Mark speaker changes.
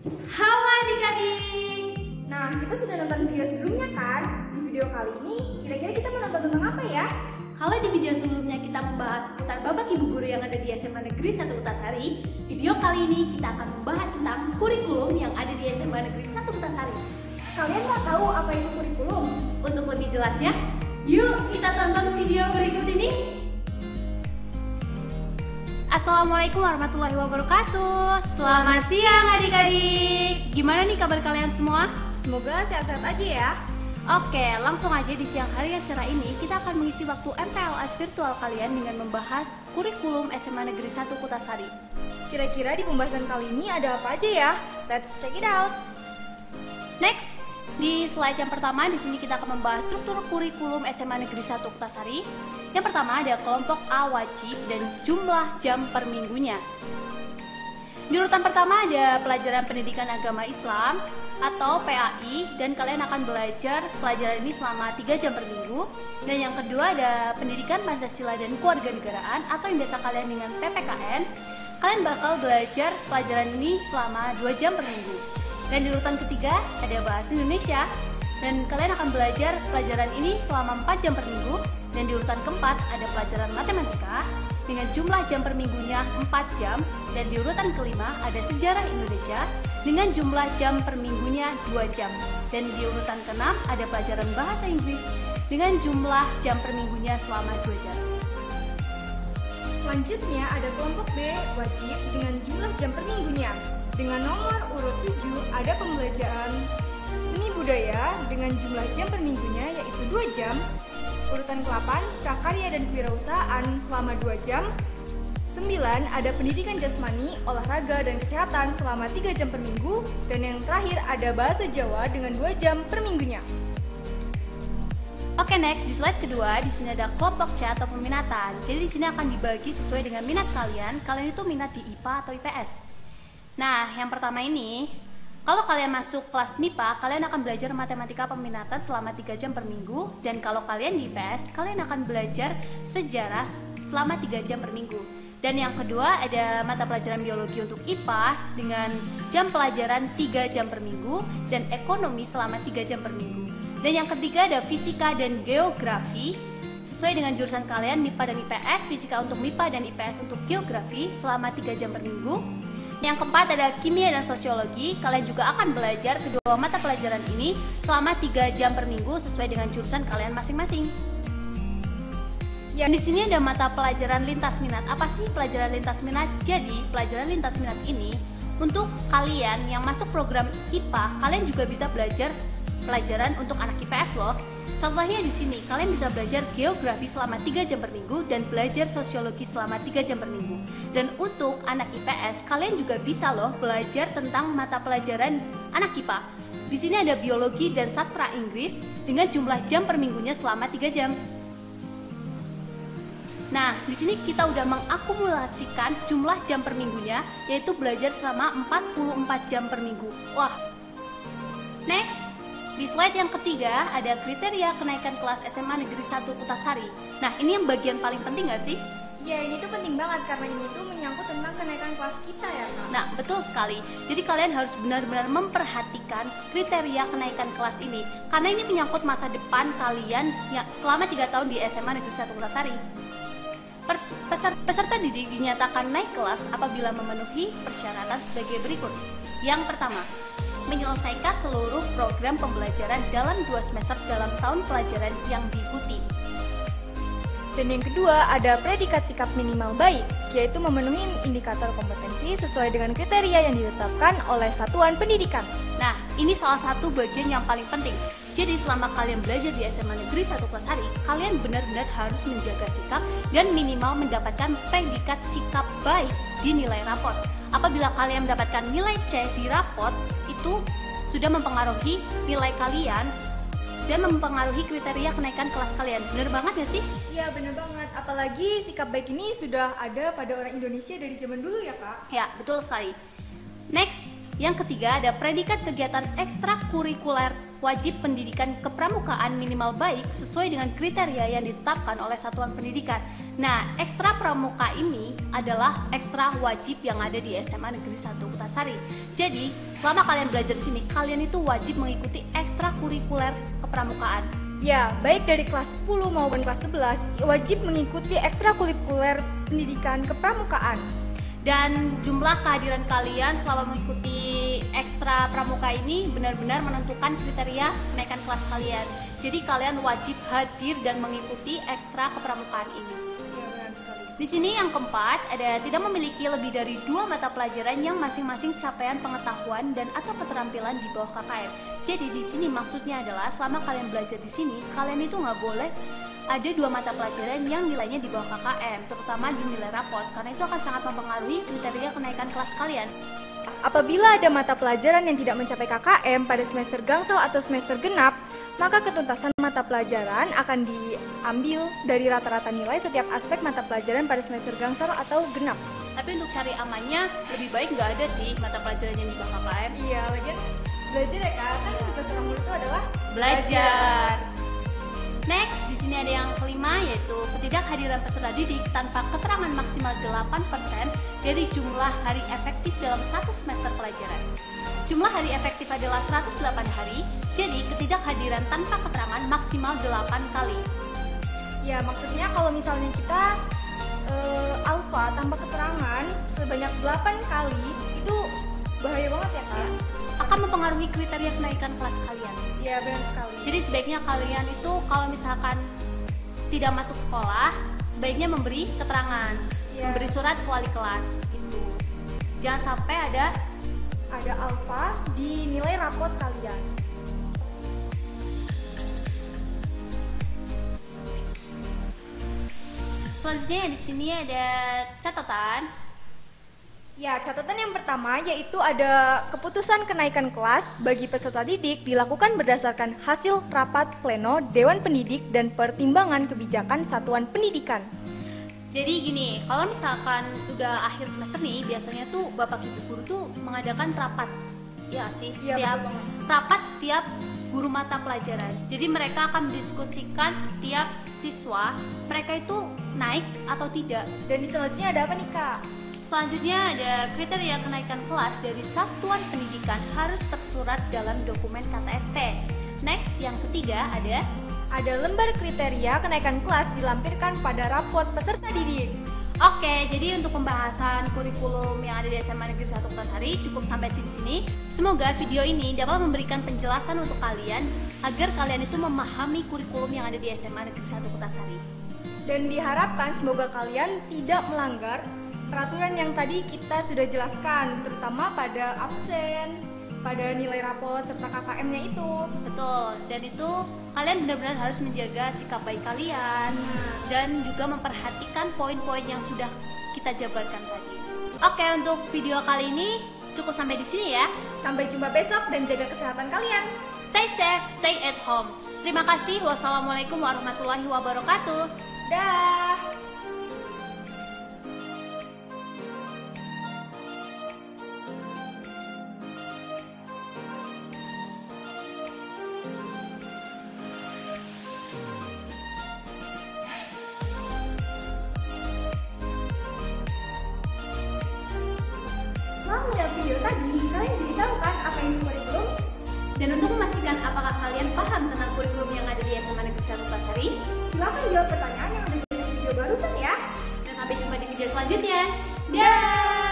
Speaker 1: Halo adik-adik.
Speaker 2: Nah, kita sudah nonton video sebelumnya kan? Di video kali ini, kira-kira kita mau nonton tentang apa ya?
Speaker 1: Kalau di video sebelumnya kita membahas seputar babak ibu guru yang ada di SMA Negeri 1 Kutasari, video kali ini kita akan membahas tentang kurikulum yang ada di SMA Negeri 1 Kutasari.
Speaker 2: Kalian mau tahu apa itu kurikulum?
Speaker 1: Untuk lebih jelasnya, yuk kita tonton video berikut ini. Assalamualaikum warahmatullahi wabarakatuh. Selamat siang adik-adik. Gimana nih kabar kalian semua?
Speaker 2: Semoga sehat-sehat aja ya.
Speaker 1: Oke, langsung aja di siang hari yang cerah ini kita akan mengisi waktu MPLS virtual kalian dengan membahas kurikulum SMA Negeri 1 Kutasari.
Speaker 2: Kira-kira di pembahasan kali ini ada apa aja ya? Let's check it out.
Speaker 1: Next, di slide yang pertama di sini kita akan membahas struktur kurikulum SMA Negeri 1 Kutasari. Yang pertama ada kelompok A wajib dan jumlah jam per minggunya. Di urutan pertama ada pelajaran pendidikan agama Islam atau PAI, dan kalian akan belajar pelajaran ini selama 3 jam per minggu. Dan yang kedua ada pendidikan Pancasila dan Kewarganegaraan atau yang biasa kalian dengan PPKN. Kalian bakal belajar pelajaran ini selama 2 jam per minggu. Dan di urutan ketiga ada bahasa Indonesia, dan kalian akan belajar pelajaran ini selama 4 jam per minggu. Dan di urutan keempat ada pelajaran matematika dengan jumlah jam per minggunya 4 jam. Dan di urutan kelima ada sejarah Indonesia dengan jumlah jam per minggunya 2 jam. Dan di urutan keenam ada pelajaran bahasa Inggris dengan jumlah jam per minggunya selama 2 jam.
Speaker 2: Selanjutnya ada kelompok B wajib dengan jumlah jam per minggunya. Dengan nomor urut 7 ada pembelajaran seni budaya dengan jumlah jam per minggunya yaitu 2 jam. Urutan ke-8 prakarya dan kewirausahaan selama 2 jam. 9 ada pendidikan jasmani, olahraga dan kesehatan selama 3 jam per minggu. Dan yang terakhir ada bahasa Jawa dengan 2 jam per minggunya.
Speaker 1: Oke, next di slide kedua di sini ada kelompok C atau peminatan. Jadi di sini akan dibagi sesuai dengan minat kalian. Kalian itu minat di IPA atau IPS. Nah, yang pertama ini, kalau kalian masuk kelas MIPA, kalian akan belajar matematika peminatan selama 3 jam per minggu. Dan kalau kalian di IPS, kalian akan belajar sejarah selama 3 jam per minggu. Dan yang kedua ada mata pelajaran biologi untuk IPA dengan jam pelajaran 3 jam per minggu. Dan ekonomi selama 3 jam per minggu. Dan yang ketiga ada fisika dan geografi sesuai dengan jurusan kalian MIPA dan IPS. Fisika untuk MIPA dan IPS untuk geografi selama 3 jam per minggu. Yang keempat ada kimia dan sosiologi. Kalian juga akan belajar kedua mata pelajaran ini selama 3 jam per minggu sesuai dengan jurusan kalian masing-masing. Dan di sini ada mata pelajaran lintas minat. Apa sih pelajaran lintas minat? Jadi, pelajaran lintas minat ini untuk kalian yang masuk program IPA, kalian juga bisa belajar pelajaran untuk anak IPS loh. Contohnya di sini, kalian bisa belajar geografi selama 3 jam per minggu dan belajar sosiologi selama 3 jam per minggu. Dan untuk anak IPS, kalian juga bisa loh belajar tentang mata pelajaran anak IPA. Di sini ada biologi dan sastra Inggris dengan jumlah jam per minggunya selama 3 jam. Nah, di sini kita udah mengakumulasikan jumlah jam per minggunya, yaitu belajar selama 44 jam per minggu. Wah. Next, di slide yang ketiga ada kriteria kenaikan kelas SMA Negeri 1 Kutasari. Nah, ini yang bagian paling penting gak sih?
Speaker 2: Ya, ini tuh penting banget karena ini tuh menyangkut tentang kenaikan kelas kita ya, Kak.
Speaker 1: Nah, betul sekali. Jadi kalian harus benar-benar memperhatikan kriteria kenaikan kelas ini, karena ini menyangkut masa depan kalian yang selama 3 tahun di SMA Negeri 1 Kutasari. Peserta didik dinyatakan naik kelas apabila memenuhi persyaratan sebagai berikut. Yang pertama, menyelesaikan seluruh program pembelajaran dalam 2 semester dalam tahun pelajaran yang diikuti.
Speaker 2: Dan yang kedua ada predikat sikap minimal baik, yaitu memenuhi indikator kompetensi sesuai dengan kriteria yang ditetapkan oleh satuan pendidikan.
Speaker 1: Nah, ini salah satu bagian yang paling penting. Jadi selama kalian belajar di SMA Negeri 1 Kutasari, kalian benar-benar harus menjaga sikap dan minimal mendapatkan predikat sikap baik di nilai raport. Apabila kalian mendapatkan nilai C di raport, itu sudah mempengaruhi nilai kalian dan mempengaruhi kriteria kenaikan kelas kalian. Bener banget gak sih?
Speaker 2: Iya, bener banget. Apalagi sikap baik ini sudah ada pada orang Indonesia dari zaman dulu ya, Kak?
Speaker 1: Ya, betul sekali. Next, Yang ketiga ada predikat kegiatan ekstrakurikuler wajib pendidikan kepramukaan minimal baik sesuai dengan kriteria yang ditetapkan oleh satuan pendidikan. Nah, ekstra pramuka ini adalah ekstra wajib yang ada di SMA Negeri 1 Kutasari. Jadi, selama kalian belajar di sini, kalian itu wajib mengikuti ekstrakurikuler kepramukaan.
Speaker 2: Ya, baik dari kelas 10 maupun kelas 11 wajib mengikuti ekstrakurikuler pendidikan kepramukaan.
Speaker 1: Dan jumlah kehadiran kalian selama mengikuti ekstra pramuka ini benar-benar menentukan kriteria kenaikan kelas kalian. Jadi kalian wajib hadir dan mengikuti ekstra kepramukaan ini.
Speaker 2: Ya, benar sekali.
Speaker 1: Di sini yang keempat ada tidak memiliki lebih dari 2 mata pelajaran yang masing-masing capaian pengetahuan dan atau keterampilan di bawah KKM. Jadi di sini maksudnya adalah selama kalian belajar di sini, kalian itu nggak boleh ada 2 mata pelajaran yang nilainya di bawah KKM, terutama di nilai rapot, karena itu akan sangat mempengaruhi kriteria kenaikan kelas kalian.
Speaker 2: Apabila ada mata pelajaran yang tidak mencapai KKM pada semester gangsal atau semester genap, maka ketuntasan mata pelajaran akan diambil dari rata-rata nilai setiap aspek mata pelajaran pada semester gangsal atau genap.
Speaker 1: Tapi untuk cari amannya, lebih baik nggak ada sih mata pelajaran yang di bawah KKM.
Speaker 2: Iya, lagian belajar ya kak, kan tugas orang guru itu adalah
Speaker 1: Belajar. Next, di sini ada yang kelima yaitu ketidakhadiran peserta didik tanpa keterangan maksimal 8% dari jumlah hari efektif dalam satu semester pelajaran. Jumlah hari efektif adalah 108 hari, jadi ketidakhadiran tanpa keterangan maksimal 8 kali.
Speaker 2: Ya, maksudnya kalau misalnya kita alfa tanpa keterangan sebanyak 8 kali, itu bahaya banget ya kak?
Speaker 1: Akan mempengaruhi kriteria kenaikan kelas kalian.
Speaker 2: Iya, benar sekali.
Speaker 1: Jadi sebaiknya kalian itu kalau misalkan tidak masuk sekolah, sebaiknya memberi keterangan, memberi surat ke wali kelas. Itu. Jangan sampai ada
Speaker 2: alfa di nilai rapot kalian.
Speaker 1: Selanjutnya di sini ada catatan.
Speaker 2: Ya, catatan yang pertama yaitu ada keputusan kenaikan kelas bagi peserta didik dilakukan berdasarkan hasil rapat pleno Dewan Pendidik dan pertimbangan kebijakan satuan pendidikan.
Speaker 1: Jadi gini, kalau misalkan udah akhir semester nih, biasanya tuh Bapak Ibu guru tuh mengadakan rapat. Ya sih, setiap rapat setiap guru mata pelajaran. Jadi mereka akan mendiskusikan setiap siswa, mereka itu naik atau tidak.
Speaker 2: Dan selanjutnya ada apa nih kak?
Speaker 1: Selanjutnya ada kriteria kenaikan kelas dari satuan pendidikan harus tersurat dalam dokumen KTSP. Next, yang ketiga ada
Speaker 2: lembar kriteria kenaikan kelas dilampirkan pada rapot peserta didik.
Speaker 1: Oke, jadi untuk pembahasan kurikulum yang ada di SMA Negeri 1 Kutasari cukup sampai di sini. Semoga video ini dapat memberikan penjelasan untuk kalian agar kalian itu memahami kurikulum yang ada di SMA Negeri 1 Kutasari.
Speaker 2: Dan diharapkan semoga kalian tidak melanggar peraturan yang tadi kita sudah jelaskan, terutama pada absen, pada nilai rapot, serta KKM-nya itu.
Speaker 1: Betul, dan itu kalian benar-benar harus menjaga sikap baik kalian dan juga memperhatikan poin-poin yang sudah kita jabarkan tadi. Oke, untuk video kali ini cukup sampai di sini ya.
Speaker 2: Sampai jumpa besok dan jaga kesehatan kalian.
Speaker 1: Stay safe, stay at home. Terima kasih. Wassalamualaikum warahmatullahi wabarakatuh.
Speaker 2: Dah. Setelah melihat video tadi, kalian jadi tahu kan apa yang kurikulum?
Speaker 1: Dan untuk memastikan apakah kalian paham tentang kurikulum yang ada di SMA Negeri 1 Kutasari,
Speaker 2: Silahkan jawab pertanyaan yang ada di video barusan ya.
Speaker 1: dan sampai jumpa di video selanjutnya. Dah.